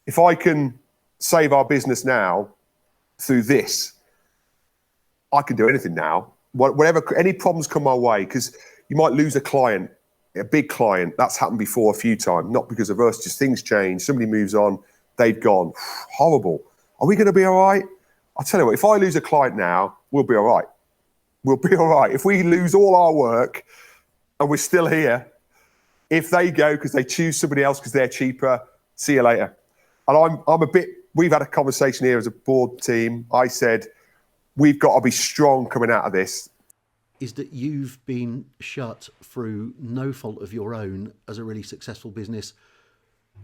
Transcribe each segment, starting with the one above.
if I can save our business now through this, I can do anything now. Whatever, any problems come my way, because you might lose a client, a big client. That's happened before a few times, not because of us, just things change. Somebody moves on, they've gone. Horrible. Are we going to be all right? I'll tell you what, if I lose a client now, we'll be all right. We'll be all right. If we lose all our work and we're still here, if they go because they choose somebody else because they're cheaper, see you later. And we've had a conversation here as a board team. I said, we've got to be strong coming out of this. Is that you've been shut through no fault of your own as a really successful business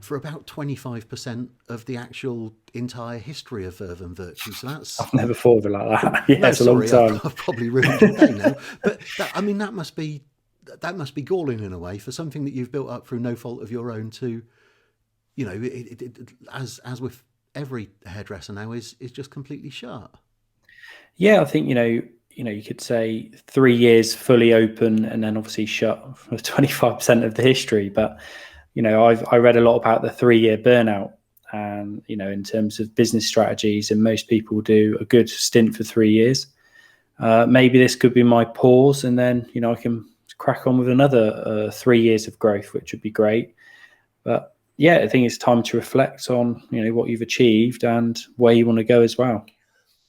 for about 25% of the actual entire history of Verve and Virtue. So that's... I've never thought of it like that. Yeah, no, it's a long time. I've probably ruined your day now. But that must be galling in a way, for something that you've built up through no fault of your own to, you know, as with every hairdresser now, is just completely shut. Yeah, I think, you know, you could say 3 years fully open and then obviously shut for 25% of the history. But, you know, I read a lot about the 3-year burnout, and, you know, in terms of business strategies, and most people do a good stint for 3 years. Maybe this could be my pause, and then, you know, I can crack on with another 3 years of growth, which would be great. But yeah, I think it's time to reflect on, you know, what you've achieved and where you want to go as well.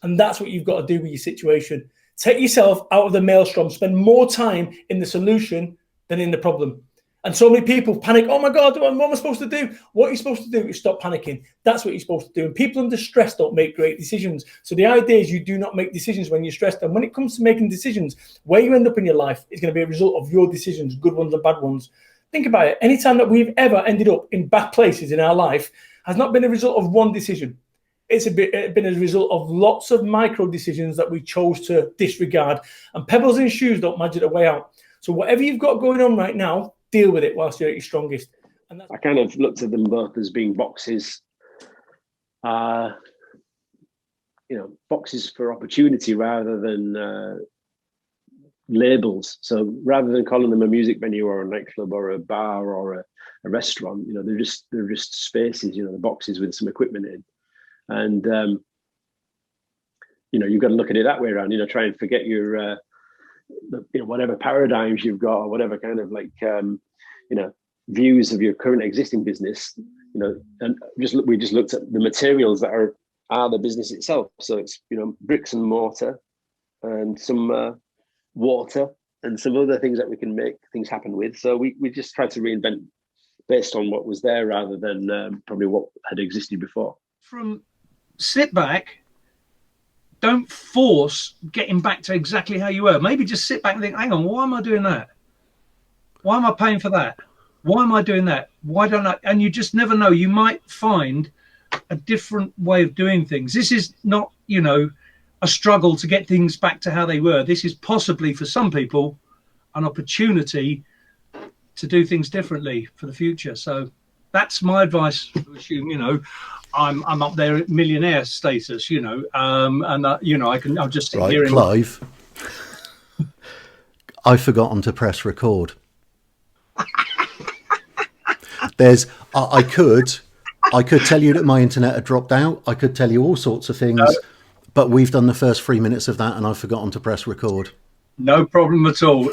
And that's what you've got to do with your situation. Take yourself out of the maelstrom. Spend more time in the solution than in the problem. And so many people panic. Oh my God, what am I supposed to do? What you're supposed to do is stop panicking. That's what you're supposed to do. And people under stress don't make great decisions. So the idea is you do not make decisions when you're stressed. And when it comes to making decisions, where you end up in your life is going to be a result of your decisions, good ones and bad ones. Think about it. Anytime that we've ever ended up in bad places in our life has not been a result of one decision. It's been a result of lots of micro decisions that we chose to disregard. And pebbles in shoes don't magic the way out. So whatever you've got going on right now, deal with it whilst you're at your strongest. And I kind of looked at them both as being boxes, you know, boxes for opportunity rather than labels. So rather than calling them a music venue or a nightclub or a bar or a restaurant, you know, they're just spaces, you know, the boxes with some equipment in. And, you know, you've got to look at it that way around, you know, try and forget your, you know, whatever paradigms you've got or whatever kind of like, you know, views of your current existing business, you know, and we just looked at the materials that are the business itself. So it's, you know, bricks and mortar and some water and some other things that we can make things happen with. So we just tried to reinvent based on what was there rather than probably what had existed before. Sit back, don't force getting back to exactly how you were. Maybe just sit back and think, hang on, why am I doing that? Why am I paying for that? Why am I doing that? Why don't I? And you just never know. You might find a different way of doing things. This is not, you know, a struggle to get things back to how they were. This is possibly for some people an opportunity to do things differently for the future. So that's my advice. To assume, you know, I'm up there at millionaire status, you know, and you know, I'll just sit here. Clive, I've forgotten to press record. I could tell you that my internet had dropped out. I could tell you all sorts of things, but we've done the first 3 minutes of that, and I've forgotten to press record. No problem at all.